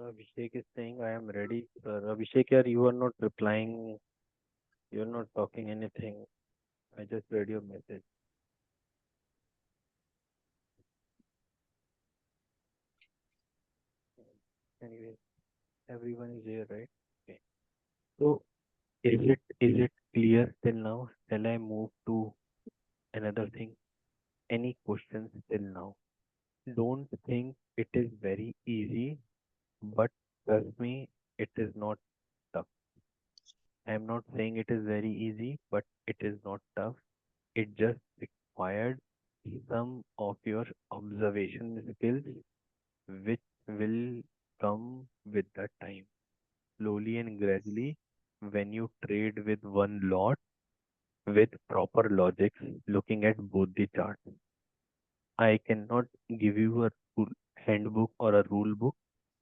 Abhishek is saying, I am ready, sir. Abhishek, yaar, you are not replying. You are not talking anything. I just read your message. Anyway, everyone is here, right? Okay. So, is it clear till now? Shall I move to another thing? Any questions till now? Don't think it is very easy, but trust me, it is not tough. I am not saying it is very easy, but it is not tough. It just required some of your observation skills, which will come with the time, slowly and gradually, when you trade with one lot with proper logic, looking at both the charts. I cannot give you a handbook or a rule book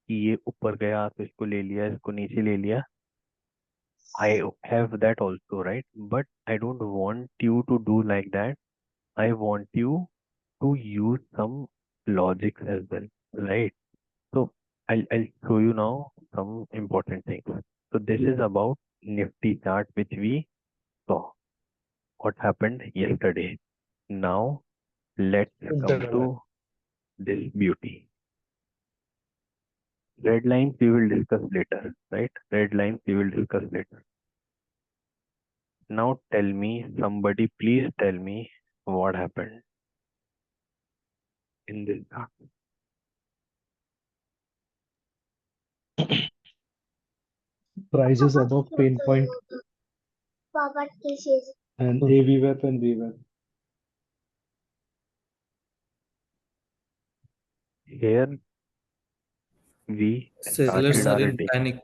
कि ये ऊपर गया तो इसको ले लिया इसको नीचे ले लिया. I have that also, right? But I don't want you to do like that. I want you to use some logics as well, right? So I'll show you now some important things. So this is about Nifty chart which we saw. What happened yesterday. Now let's come Done. to this beauty. Red lines we will discuss later, right? Red lines we will discuss later. Now tell me, somebody please tell me what happened in this chart. Prices above pain point and AV web and V web. Here we Sellers started are our in day, panic.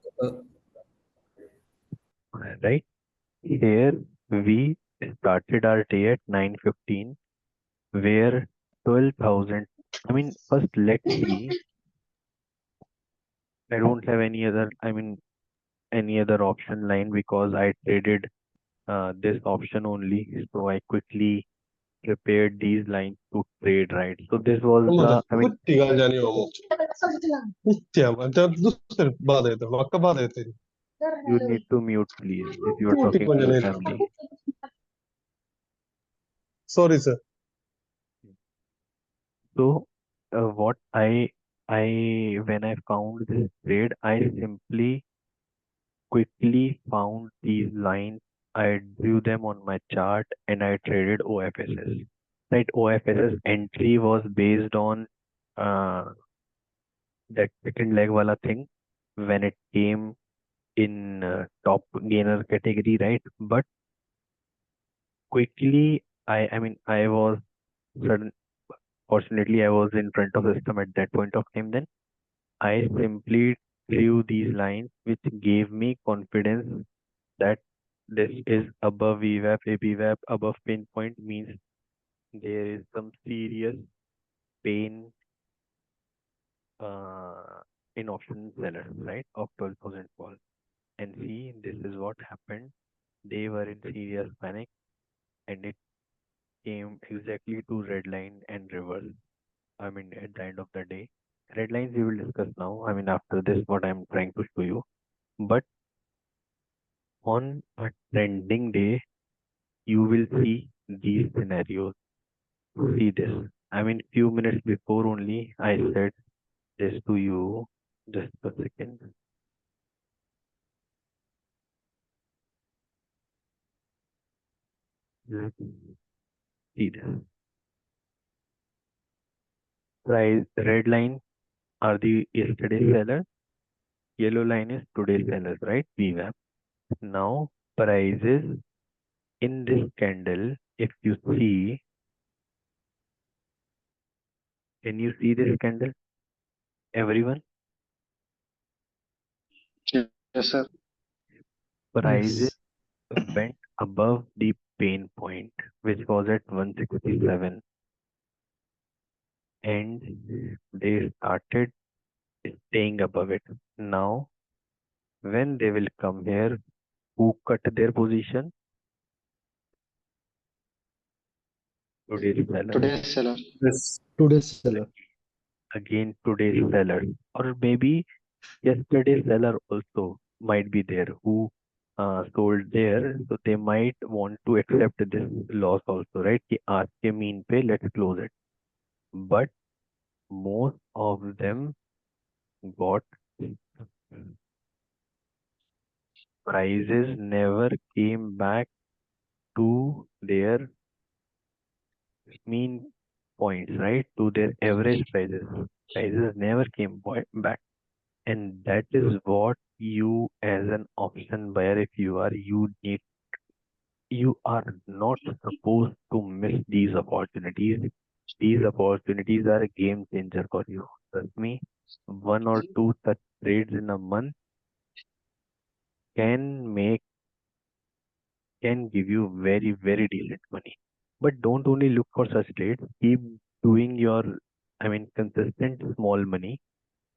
right? Here we started our day at 9:15, where 12,000. I mean, first let's see. I don't have any other. I mean, any other option line because I traded this option only. So I quickly prepared these lines to trade, right? So this was Olmadı. the. I mean, Kutti galani olmuş. Kutti ama. Dostlar bağda yeter. Vakka bağda yeter. you need to mute, please, if you are Kutti talking to your konjane. family. Sorry sir. So, what when I found this trade, I simply quickly found these lines. I drew them on my chart and I traded OFSS. Right, OFSS entry was based on uh, that second leg wala thing when it came in top gainer category, right? But quickly, I mean, I was sudden. Fortunately, I was in front of the system at that point of time. Then I simply drew these lines, which gave me confidence that this is above VWAP, a VWAP above pain point means there is some serious pain uh, in option sellers, right? Of 12,000 fall. And see, this is what happened. They were in serious panic and it came exactly to red line and reverse. I mean, at the end of the day, red lines we will discuss now. I mean, after this, what I'm trying to show you. But on a trending day, you will see these scenarios. See this. I mean, few minutes before only I said this to you. Just a second. Let's see this. Price red line are the yesterday's sellers. Yellow line is today's sellers, right? VWAP. Now prices in this candle, if you see, can you see this candle? Everyone? Yes sir. Prices Yes. went above the pain point, which was at 167, and they started staying above it. Now, when they will come here, who cut their position? Today's seller. Today's seller. Yes. Today's seller. Again, today's seller. Or maybe yesterday's seller also might be there who sold there, so they might want to accept this loss also, right? कि आज के mean पे let's close it. But most of them got prices never came back to their mean points, right? To their average prices. Prices never came back. And that is what you as an option buyer, if you are, you are not supposed to miss these opportunities. These opportunities are a game changer for you. Trust me, one or two such trades in a month can make can give you very, very decent money. But don't only look for such trades. Keep doing your, consistent small money.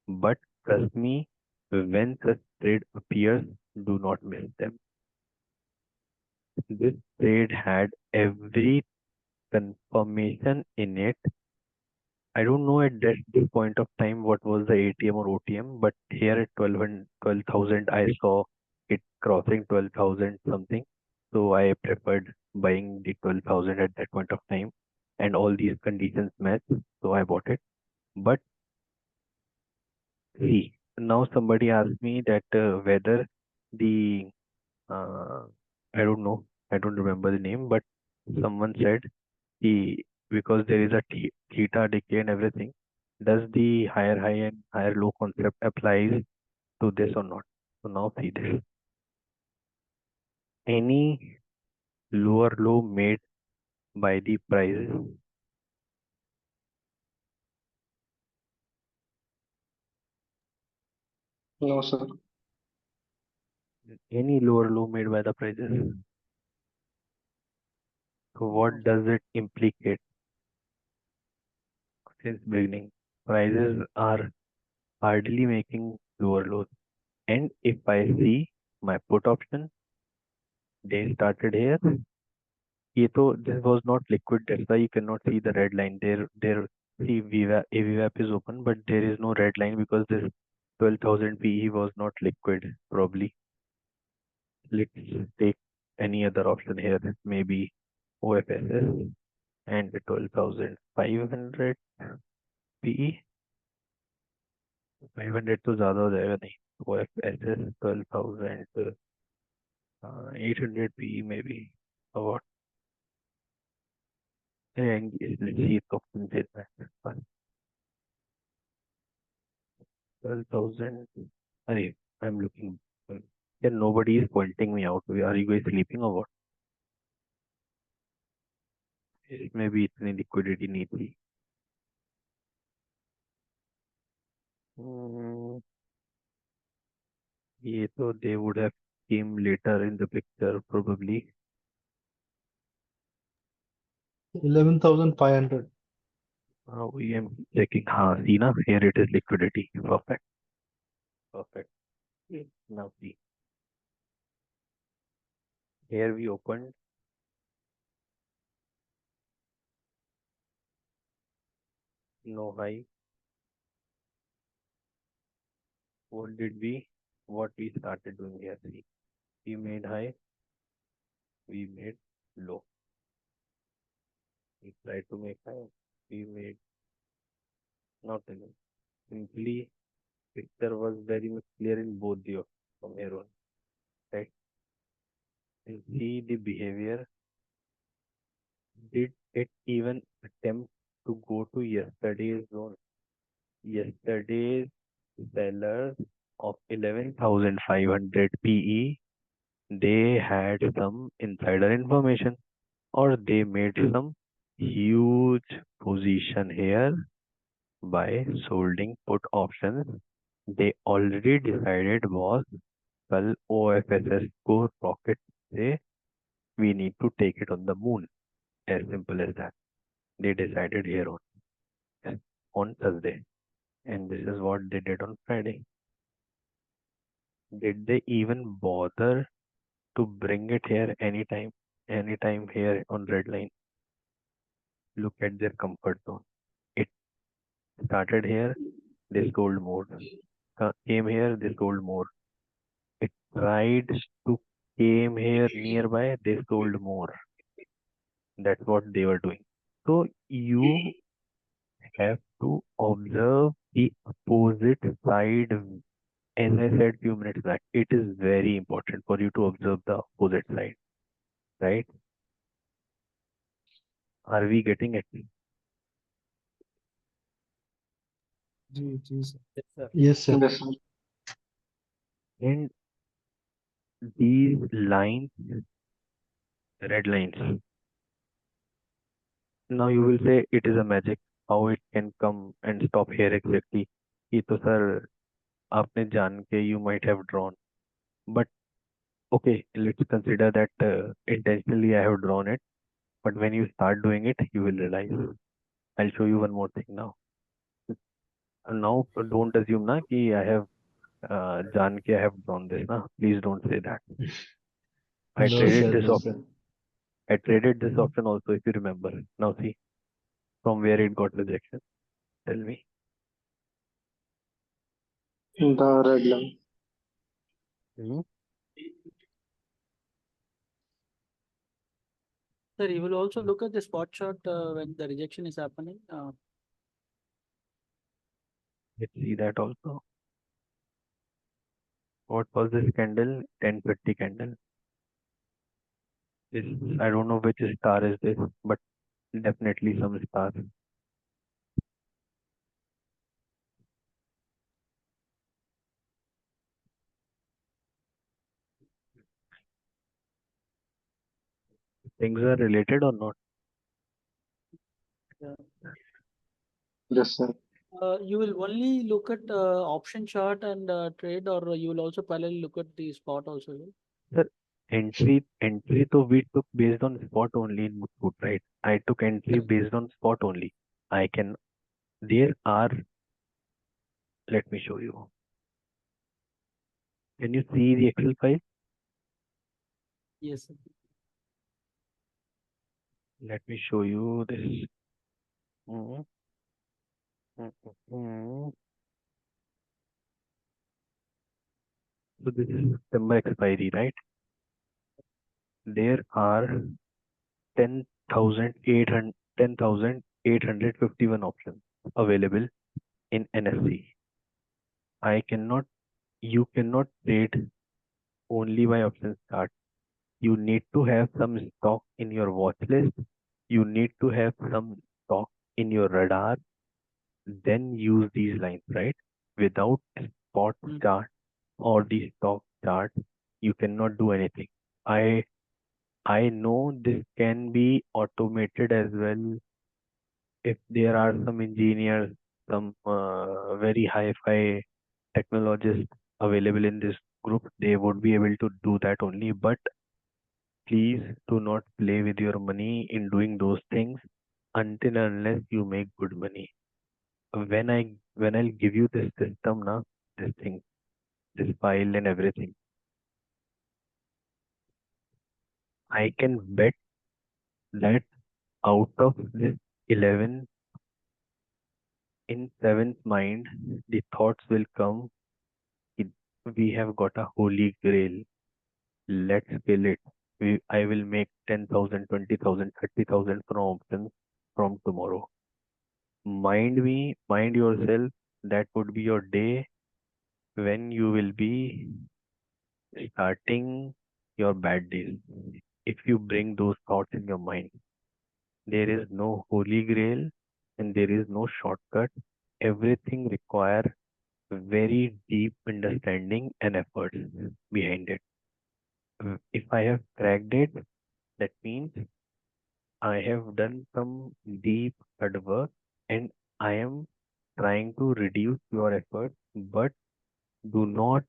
But trust me, when such trade appears, do not miss them. This trade had every confirmation in it. I don't know at this point of time what was the ATM or OTM, but here at 12,000, I saw it crossing 12,000 something. So I preferred buying the 12,000 at that point of time, and all these conditions matched. So I bought it. But see, now somebody asked me that whether the uh, I don't know, I don't remember the name, but someone said the because there is a theta decay and everything, does the higher high and higher low concept applies to this or not? So now see this. Any lower low made by the prices, No, sir. any lower low made by the prices. So what does it implicate since beginning? Prices are hardly making lower lows. And if I see my put option, they started here. ये तो this was not liquid, that's why you cannot see the red line. There see VWAP is open, but there is no red line because this 12,000 PE was not liquid probably. Let's take any other option here, maybe OFSS and 12,500 PE. 500 तो ज़्यादा हो जाएगा नहीं. OFSS 12,800 PE maybe. Or what? And let's see if option says that. 12,000. Arey, I'm looking. Yeah, nobody is pointing me out. Are you guys sleeping or what? Maybe इतनी liquidity नहीं थी. Hmm, ये तो they would have came later in the picture probably. 11,500. We am checking. हाँ, see ना, here it is liquidity. Perfect. Perfect. Now see. Here we opened. No high. What did we? What we started doing here? See, we made high. We made low. We tried to make high. We made nothing. Simply picture was very much clear in both the from here on, right? And see the behavior. Did it even attempt to go to yesterday's zone? Yesterday's sellers of 11,500 PE, they had some insider information or they made some huge position here by holding put options. They already decided was कल OFSS को rocket से we need to take it on the moon. As simple as that. They decided here on Thursday, and this is what they did on Friday. Did they even bother to bring it here anytime here on red line? Look at their comfort zone. It started here, they sold more. came here, they sold more. It tried to came here nearby, they sold more. That's what they were doing. So you have to observe the opposite side. As I said few minutes back, it is very important for you to observe the opposite side, right? Are we getting it? Yes, sir. Yes, sir. Yes, sir. And these lines, red lines, now you will say it is a magic. How it can come and stop here exactly? ये तो sir आपने जान के you might have drawn. But okay, let's consider that intentionally I have drawn it. But when you start doing it, you will realize. I'll show you one more thing now. Now don't assume na कि I have जान के I have drawn this na. Please don't say that. I No, traded sir. this No, option. sir. I traded this option also if you remember. Now see from where it got rejection. Tell me. The red line. Hmm? Sir, you will also look at the spot chart when the rejection is happening. Let's see that also. What was this candle? 1050 candle. This, I don't know which star is this, but definitely some star. Things are related or not? Yes, sir. You will only look at option chart and trade, or you will also parallelly look at the spot also. Sir, entry so we took based on spot only in Muthoot, right? I took entry based on spot only. I can, there are, let me show you. Can you see the Excel file? Yes, sir. Let me show you this. Mhm. Mhm. So this is September expiry, right? There are 10,851 options available in NSE. You cannot trade only by option chart. You need to have some stock in your watch list. You need to have some stock in your radar. Then use these lines, right? Without spot chart or the stock chart, you cannot do anything. I know this can be automated as well if there are some engineers, some very hi-fi technologists available in this group, they would be able to do that only. But please do not play with your money in doing those things until and unless you make good money. When I'll give you this system now, this thing, this file and everything, I can bet that out of this 11 in seventh mind, the thoughts will come. We have got a holy grail. Let's kill it. I will make 10,000, 20,000, 30,000 from options from tomorrow. Mind yourself, that would be your day when you will be starting your bad days. If you bring those thoughts in your mind, there is no holy grail and there is no shortcut. Everything requires very deep understanding and effort behind it. If I have cracked it, that means I have done some deep hard work and I am trying to reduce your effort, but do not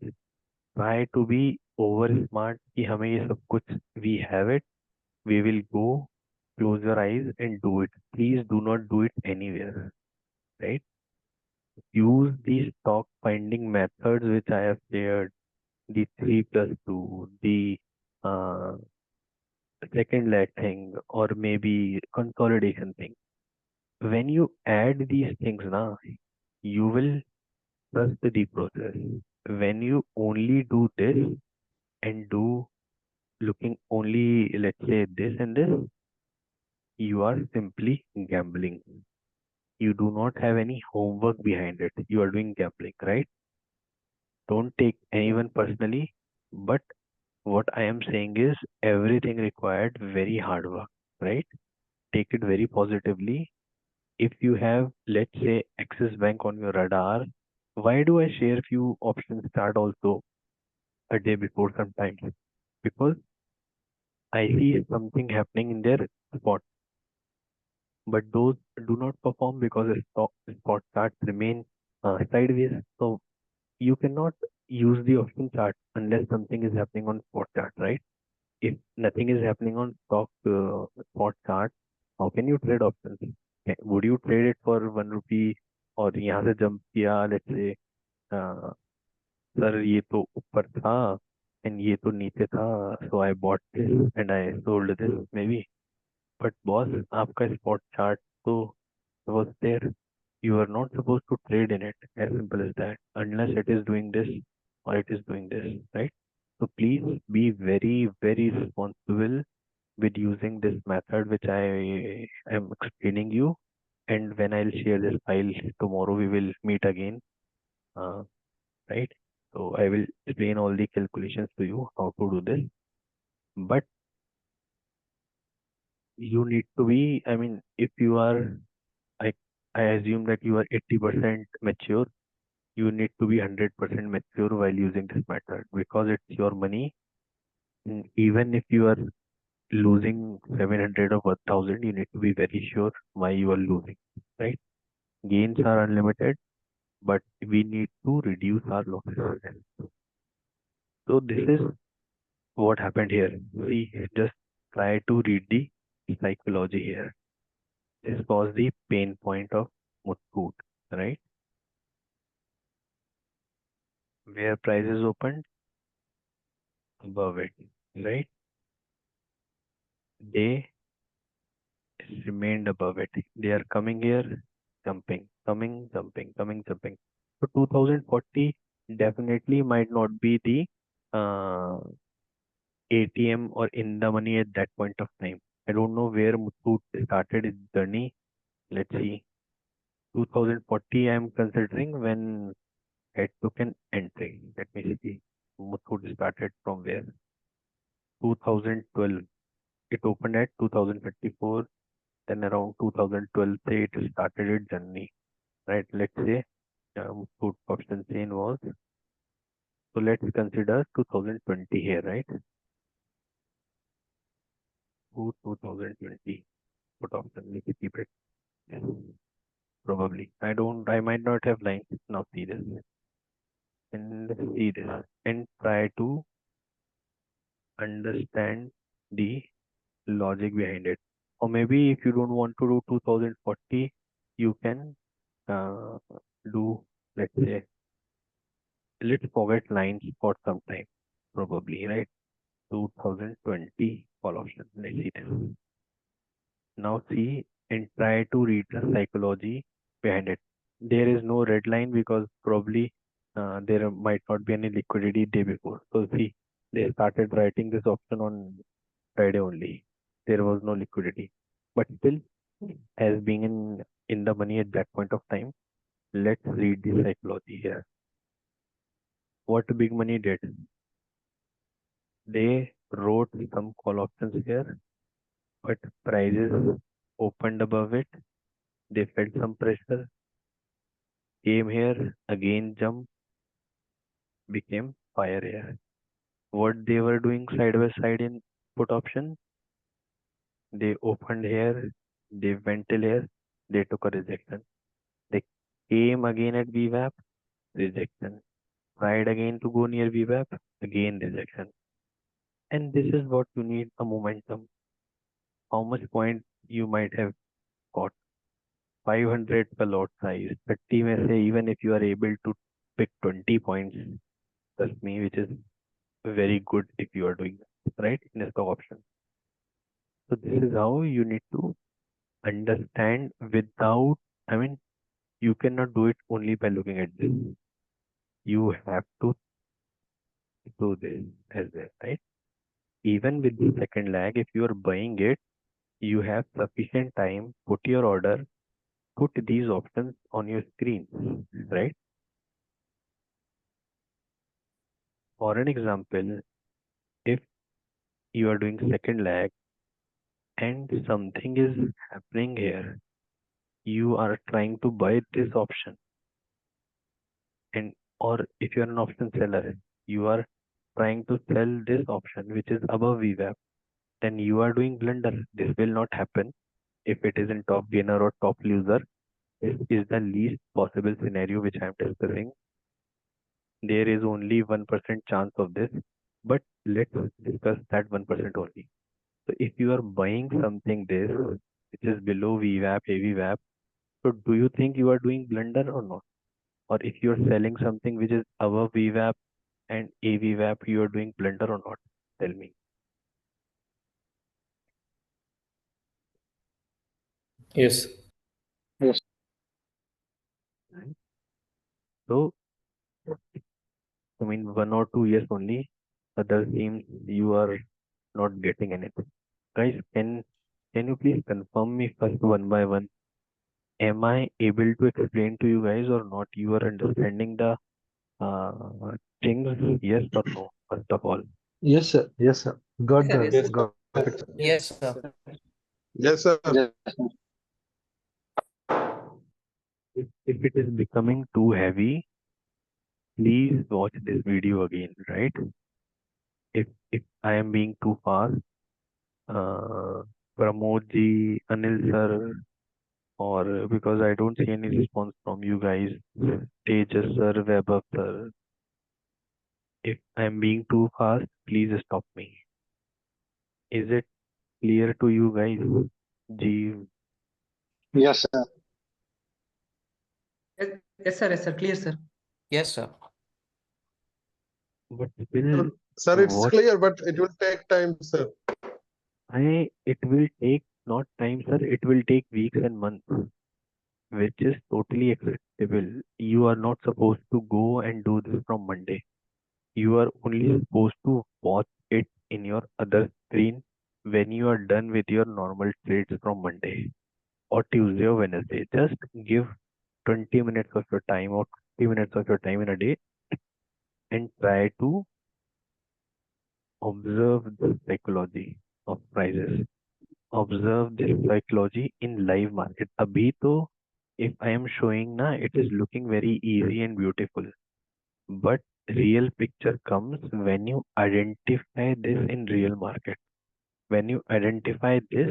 try to be over smart कि हमें ये सब कुछ we have it, we will go, close your eyes and do it. Please do not do it anywhere, right? Use these stock finding methods which I have shared, the 3+2, the uh, second leg thing, or maybe consolidation thing. When you add these things now, you will trust the process. When you only do this and do looking only, let's say, this and this, you are simply gambling. You do not have any homework behind it. You are doing gambling, right? Don't take anyone personally, but what I am saying is everything required very hard work, right? Take it very positively. If you have, let's say, Axis Bank on your radar, why do I share few options start also a day before sometimes? Because I see something happening in their spot, but those do not perform because the spot charts remain sideways. So you cannot use the option chart unless something is happening on spot chart, right? If nothing is happening on spot chart, how can you trade options? Would you trade it for 1 rupee और यहाँ से jump किया, let's say sir ये तो ऊपर था and ये तो नीचे था, so I bought this and I sold this maybe. But boss, आपका spot chart तो was there. You are not supposed to trade in it. As simple as that. Unless it is doing this or it is doing this, right? So please be very, very responsible with using this method which I am explaining you. And when I'll share this file tomorrow, we will meet again, right? So I will explain all the calculations to you how to do this. But you need to be, I mean, if you are, I, I assume that you are 80% mature, you need to be 100% mature while using this method because it's your money. Even if you are losing 700 or 1000, you need to be very sure why you are losing, right? Gains are unlimited, but we need to reduce our losses. So this is what happened here. See, just try to read the psychology here. This was the pain point of Muthoot, right? Where prices opened above it, right? They remained above it. They are coming here, jumping, coming, jumping, coming, jumping. So 2040 definitely might not be the ATM or in the money at that point of time. I don't know where Muthoot started its journey. Let's see. 2040 I'm considering when I took an entry. Let me see. Muthoot started from where? 2012. It opened at 2054. Then around 2012 say it started its journey, right? Let's say food option chain was, so let's consider 2020 here, right? 2020 put option, let me keep it. Yes. Probably I might not have lines. Now see this and see this and try to understand the logic behind it. Or maybe if you don't want to do 2040, you can uh, do, let's say, let's forget lines for some time, probably, right? 2020 call option. Let's see this. Now see and try to read the psychology behind it. There is no red line because probably there might not be any liquidity day before. So see, they started writing this option on Friday only. There was no liquidity, but still, as being in the money at that point of time, let's read the psychology here. What big money did? They wrote some call options here, but prices opened above it. They felt some pressure, came here, again jump, became fire here. What they were doing side by side in put option, they opened here, they went till here, they took a rejection. They came again at VWAP, rejection. Tried again to go near VWAP, again rejection. And this is what you need, a momentum. How much point you might have got? 500 per lot size. 30 में से even if you are able to pick 20 points, trust me, which is very good if you are doing that, right? In a stock option. So this is how you need to understand without, I mean, you cannot do it only by looking at this. you have to do this as well, right? Even with the second lag, if you are buying it, you have sufficient time, put your order, put these options on your screen, right? For an example, if you are doing second lag and something is happening here, you are trying to buy this option, and or if you are an option seller, you are trying to sell this option which is above VWAP, then you are doing blunder. This will not happen if it is in top gainer or top loser. This is the least possible scenario which I am discussing. There is only 1% chance of this, but let's discuss that 1% only. So if you are buying something this which is below VWAP, AVWAP, so do you think you are doing blunder or not? Or if you are selling something which is above VWAP and AVWAP, you are doing blunder or not? Tell me. Yes. Yes. Right? So, I mean, 1 or 2 years only. Other teams, you are not getting anything. Guys, can you please confirm me first one by one? Am I able to explain to you guys or not? You are understanding the things, yes or no? First of all, Yes, sir. Yes, sir. Got the Yes, sir. got it. Yes, sir. Yes, sir. Yes. if it is becoming too heavy, please watch this video again, right? If I am being too fast, uh, Pramod ji, Anil sir, or because I don't see any response from you guys, Tejas sir, Vaibhav sir. If I am being too fast, please stop me. Is it clear to you guys? Ji, Yes, sir. Yes, sir. Yes, sir. Clear, sir. Yes, sir. but still, Sir, it's what clear, but it will take time, sir. it will take not time, sir. It will take weeks and months, which is totally acceptable. You are not supposed to go and do this from Monday. You are only supposed to watch it in your other screen when you are done with your normal trades from Monday or Tuesday or Wednesday. Just give 20 minutes of your time or 30 minutes of your time in a day and try to observe the psychology of prices. Observe this psychology in live market. Abhi to, if I am showing na, it is looking very easy and beautiful. But real picture comes when you identify this in real market. When you identify this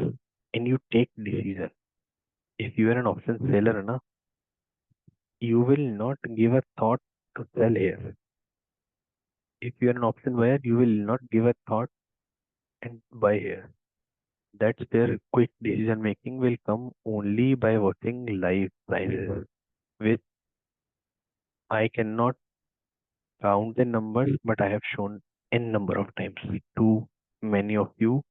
and you take decision. If you are an option seller, na, you will not give a thought to sell here. If you are an option buyer, you will not give a thought and buy here. That's where quick decision making will come only by watching live prices, which I cannot count the numbers, but I have shown n number of times to many of you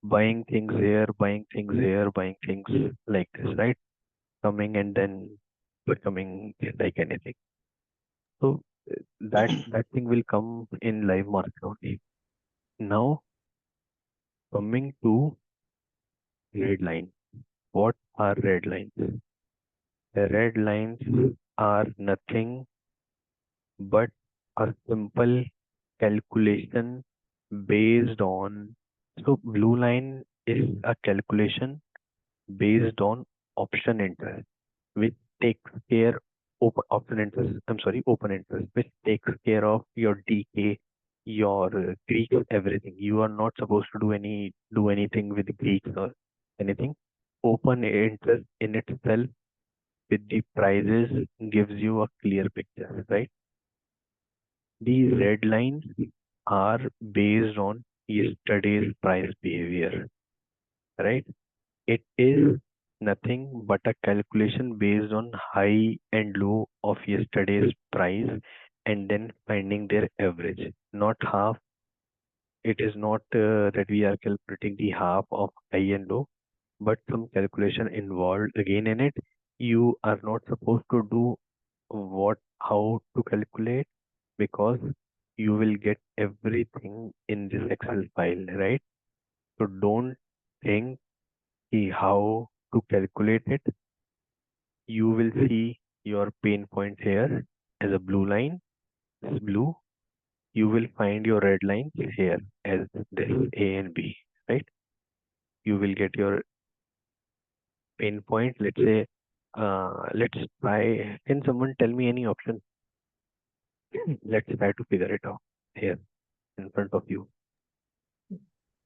buying things here, buying things here, buying things like this, right? Coming and then becoming like anything. So that thing will come in live market only. Now coming to red line. What are red lines? The red lines are nothing but a simple calculation based on. So blue line is a calculation based on option interest, which takes care option interest. I'm sorry, open interest, which takes care of your DK, your Greeks, everything. You are not supposed to do anything with Greeks or anything. Open interest in itself with the prices gives you a clear picture, right? These red lines are based on yesterday's price behavior, right? It is nothing but a calculation based on high and low of yesterday's price and then finding their average, not half. It is not that we are calculating the half of high and low, but some calculation involved again in it. You are not supposed to do what how to calculate, because you will get everything in this Excel file, right? So don't think how to calculate it. You will see your pain points here as a blue line, this blue. You will find your red lines here as this A and B, right? You will get your pain point. Let's say, let's try. Can someone tell me any option? Let's try to figure it out here in front of you.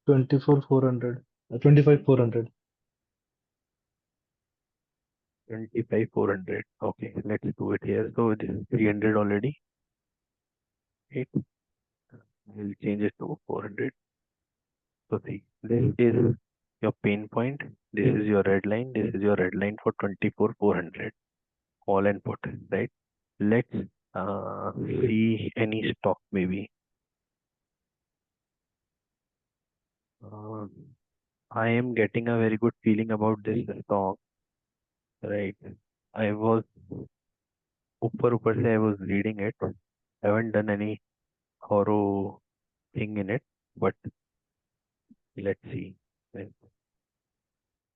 24,400. 25,400. 25,400. Okay, let's do it here. So this is 300 already. Right? We'll change it to 400. So see, this is your pain point. This is your red line. This is your red line for 24,400. All and put, right? Let's see any stock maybe. I am getting a very good feeling about this stock, right? I was ऊपर से I was reading it. I haven't done any thorough thing in it, but let's see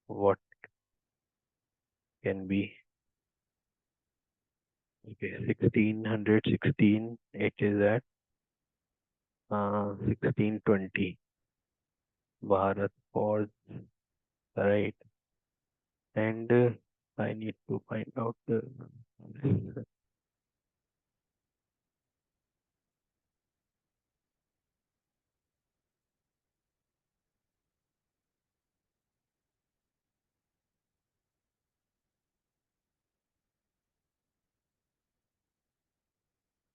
what can be. Okay, 1616. It is at 1620. Bharat Forge, right? And I need to find out the.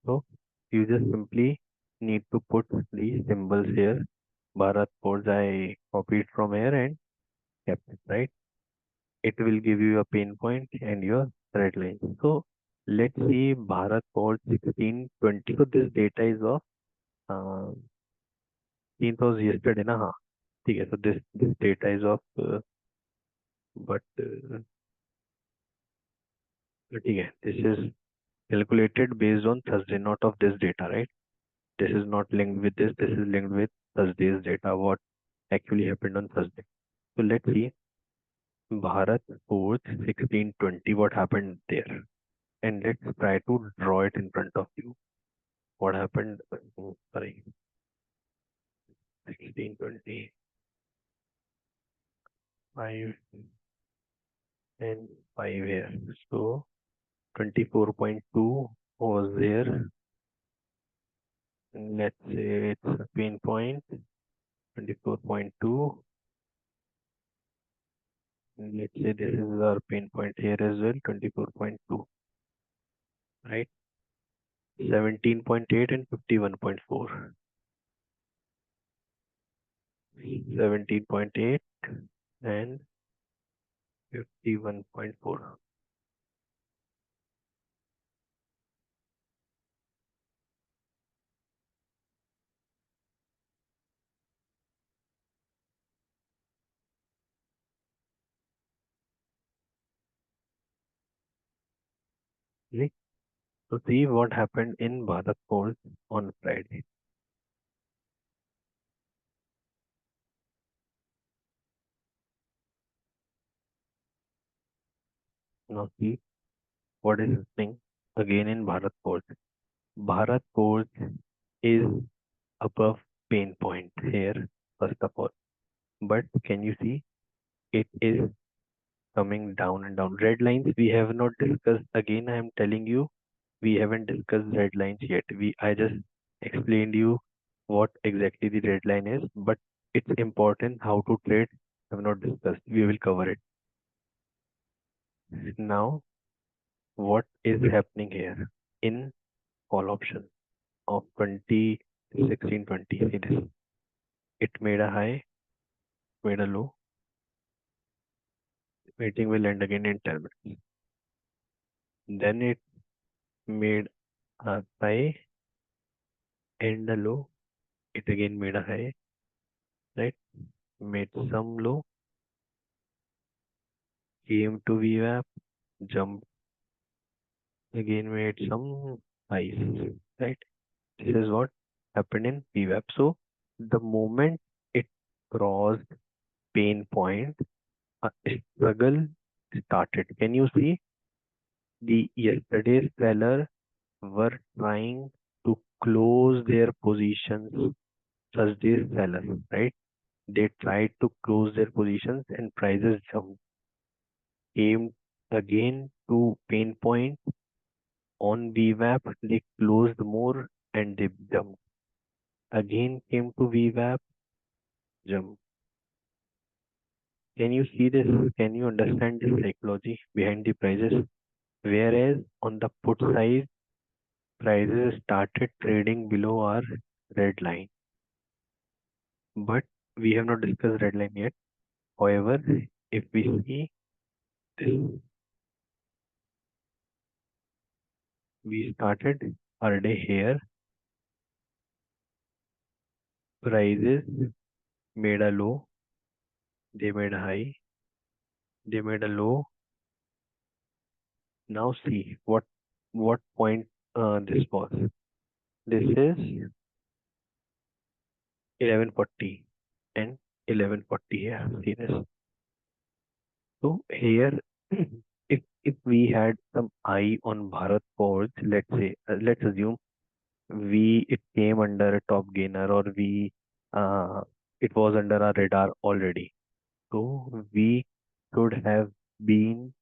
So you just simply need to put these symbols here. Bharat Forge I copied from here and kept it, right? It will give you a pain point and your red line. So let's see Bharat Forge 1620. So this data is of 16th was yesterday, na? हाँ, ठीक है. So this data is of but ठीक है. This is calculated based on Thursday, not of this data, right? This is not linked with this. This is linked with Thursday's data. What actually happened on Thursday? So let's see Bharat Forge 1620. What happened there? And let's try to draw it in front of you. What happened? Sorry, 1620. 5 and 5 here. So 24.2 was there. Let's say it's a pain point. 24.2. Let's say this is our pain point here as well. 24.2. Right? 17.8 and 51.4. 17.8 and 51.4. Right? So see what happened in Bharat Forge on Friday. Now see what is happening again in Bharat Forge. Bharat Forge is above pain point here, first of all. But can you see it is coming down and down. Red lines we have not discussed. Again, I am telling you, we haven't discussed red lines yet. I just explained you what exactly the red line is, but it's important how to trade. I have not discussed. We will cover it. Now, what is happening here in call option of 1620? See this. It made a high, made a low. Meeting will end again in 10 minutes. Then it made a high and a low. It again made a high, right? Made some low, came to VWAP, jumped again made some highs, right? This is what happened in VWAP. So the moment it crossed pain point, a struggle started. Can you see the yesterday's seller were trying to close their positions as their seller, right? They tried to close their positions and prices jumped, came again to pain point on VWAP, they closed more and they jumped. Again came to VWAP, jump. Can you see this? Can you understand the psychology behind the prices? Whereas on the put side, prices started trading below our red line. But we have not discussed red line yet. However, if we see this, we started our day here. Prices made a low, they made a high, they made a low. Now see what point this was. This is 1140 and 1140 here. See this. So here, if we had some eye on Bharat Forge, let's say, let's assume it came under a top gainer, or it was under our radar already. So we should have been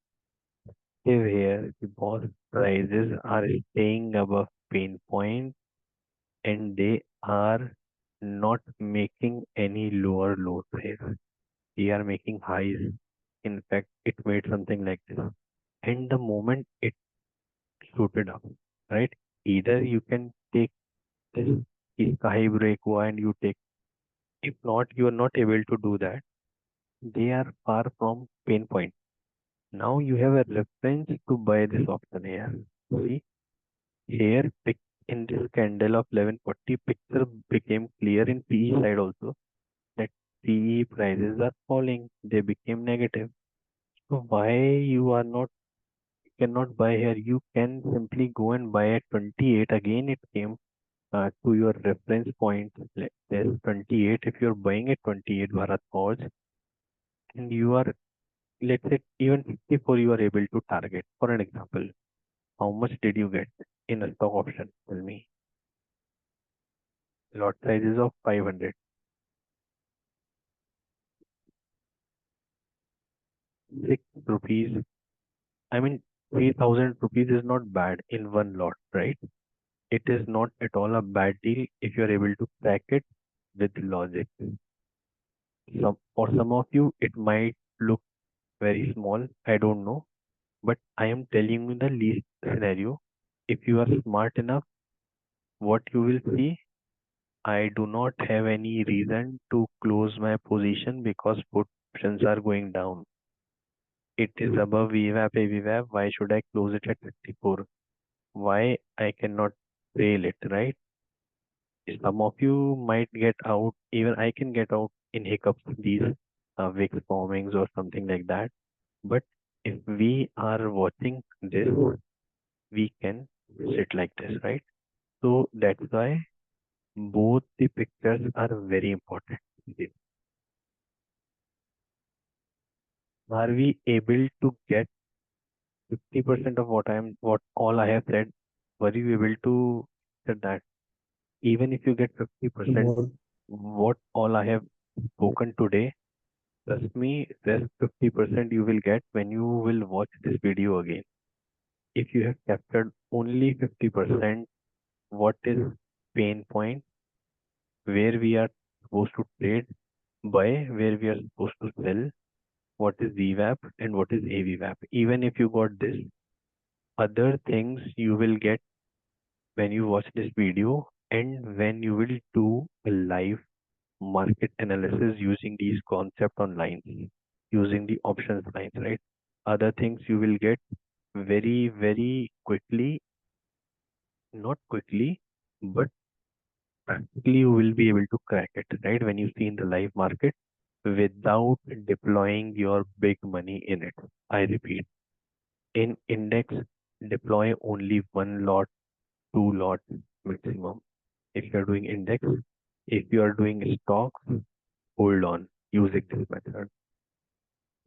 here because prices are staying above pain point and they are not making any lower lows here. They are making highs. In fact, it made something like this. And the moment it shooted up, right? Either you can take this high break and you take. If not, you are not able to do that. They are far from pain point. Now you have a reference to buy this option here. See, here in this candle of 1140, picture became clear in PE side also that PE prices are falling. They became negative. So why you are not cannot buy here? You can simply go and buy at 28. Again, it came to your reference point. There's 28. If you're buying at 28 Bharat Forge and you are, let's say, even 54, you are able to target. For an example, how much did you get in a stock option? Tell me. Lot size is of 500. 6 rupees. I mean, 3,000 rupees is not bad in one lot, right? It is not at all a bad deal if you are able to crack it with logic. For some of you, it might look very small. I don't know. But I am telling you the least scenario. If you are smart enough, what you will see, I do not have any reason to close my position because put options are going down. It is above VWAP, AVWAP. Why should I close it at 54? Why I cannot trail it, right? Some of you might get out, even I can get out in hiccups, these wick formings or something like that. But if we are watching this, we can sit like this, right? So that's why both the pictures are very important. Are we able to get 50% of what all I have said? Were you able to get that? Even if you get 50%, More. what all I have spoken today, trust me, rest 50% you will get when you will watch this video again. If you have captured only 50%, what is pain point, where we are supposed to trade, buy, where we are supposed to sell, what is VWAP and what is AVWAP. Even if you got this, other things you will get when you watch this video and when you will do a live market analysis using these concept on lines, using the options lines, right? Other things you will get very, very quickly, not quickly, but practically you will be able to crack it, right? When you see in the live market without deploying your big money in it. I repeat, in index, deploy only one lot, two lot maximum. If you are doing index, if you are doing stocks, hold on using this method.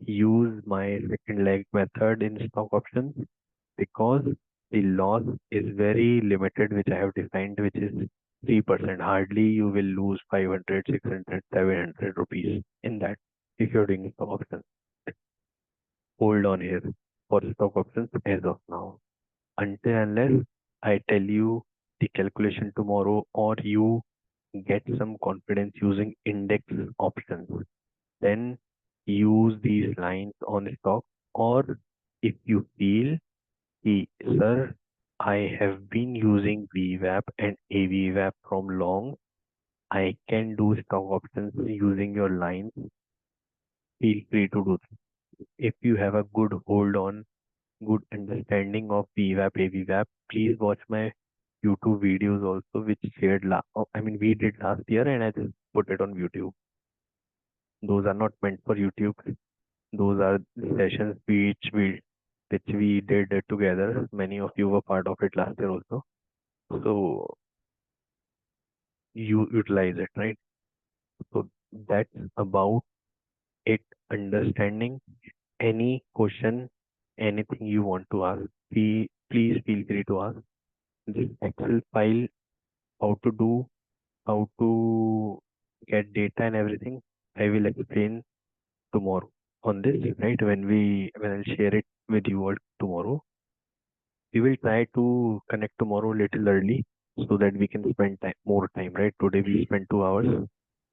Use my second leg method in stock options because the loss is very limited, which I have defined, which is 3%. Hardly you will lose 500, 600, 700 rupees in that if you're doing stock options. Hold on here for stock options as of now. Until unless I tell you the calculation tomorrow or you get some confidence using index options, then use these lines on stock. Or if you feel, sir, I have been using VWAP and AVWAP from long, I can do stock options using your lines, feel free to do that. If you have a good hold on, good understanding of VWAP, AVWAP, please watch my YouTube videos also, which we did last year and I just put it on YouTube. Those are not meant for YouTube. Those are sessions which we did together. Many of you were part of it last year also. So you utilize it, right? So that's about it. Understanding any question, anything you want to ask, please feel free to ask. This Excel file, how to do, how to get data and everything, I will explain tomorrow on this, right? When I'll share it with you all tomorrow. We will try to connect tomorrow a little early so that we can spend more time, right? Today we spent 2 hours.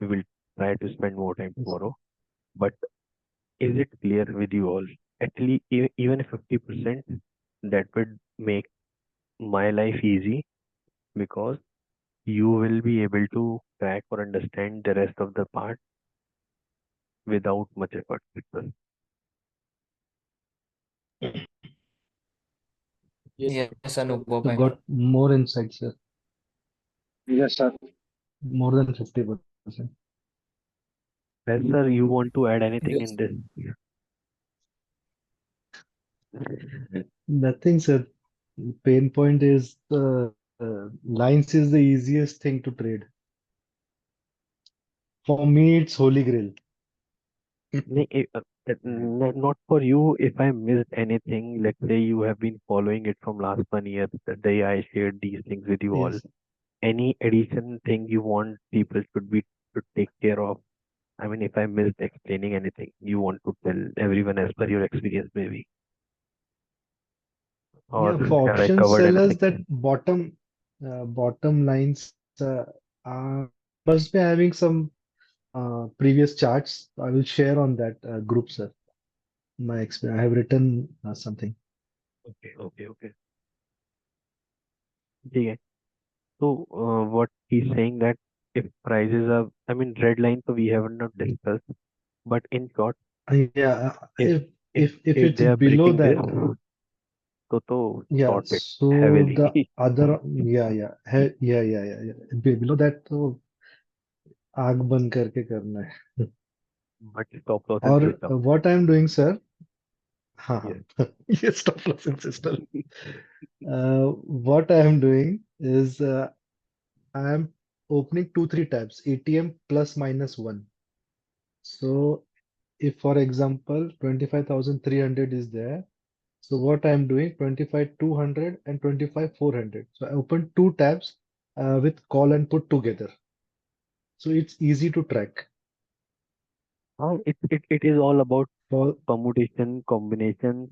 We will try to spend more time tomorrow. But is it clear with you all? At least even if 50%, that would make my life easy because you will be able to track or understand the rest of the part without much effort. Yes. Yes, Anubhav. So got more insights, sir. Yes, sir. More than 50%. Well, sir, you want to add anything Yes. in this? Nothing, sir. Pain point is the lines is the easiest thing to trade. For me, it's holy grail. Not for you. If I missed anything, let's say you have been following it from last 1 year, the day I shared these things with you all. Yes. Any addition thing you want people should take care of? I mean, if I missed explaining anything, you want to tell everyone as per your experience, maybe, or Yeah, for have I option covered sellers, that everything? bottom lines must be having some previous charts. I will share on that group, sir. My experience. I have written something. Okay. Okay. So, what he's saying that if prices are, I mean, red line, so we haven't not discussed, but in short, Yeah, if if if if it's they are below breaking this, that, so yeah. short it So heavily. the other, yeah. Below that, तो आग बंद करके करना है. But stop loss in Or system. what I'm doing, sir? हाँ, Yes. yes, stop loss in system. What I am doing is I am opening 2-3 tabs, ATM plus minus one. So if, for example, 25,300 is there, so what I'm doing, 25,200 and 25,400. So I open two tabs with call and put together. So it's easy to track. It is all about For permutation, combination,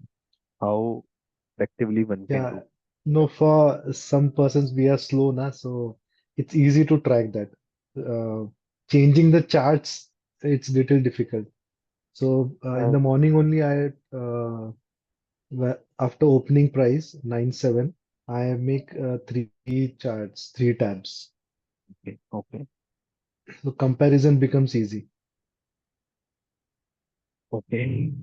how effectively one can yeah, do. no, for some persons we are slow na, so it's easy to track that. Uh, Changing the charts, it's little difficult. So in Uh, the morning only, after opening price 9.7, I make three charts, three tabs. okay. So comparison becomes easy. Okay.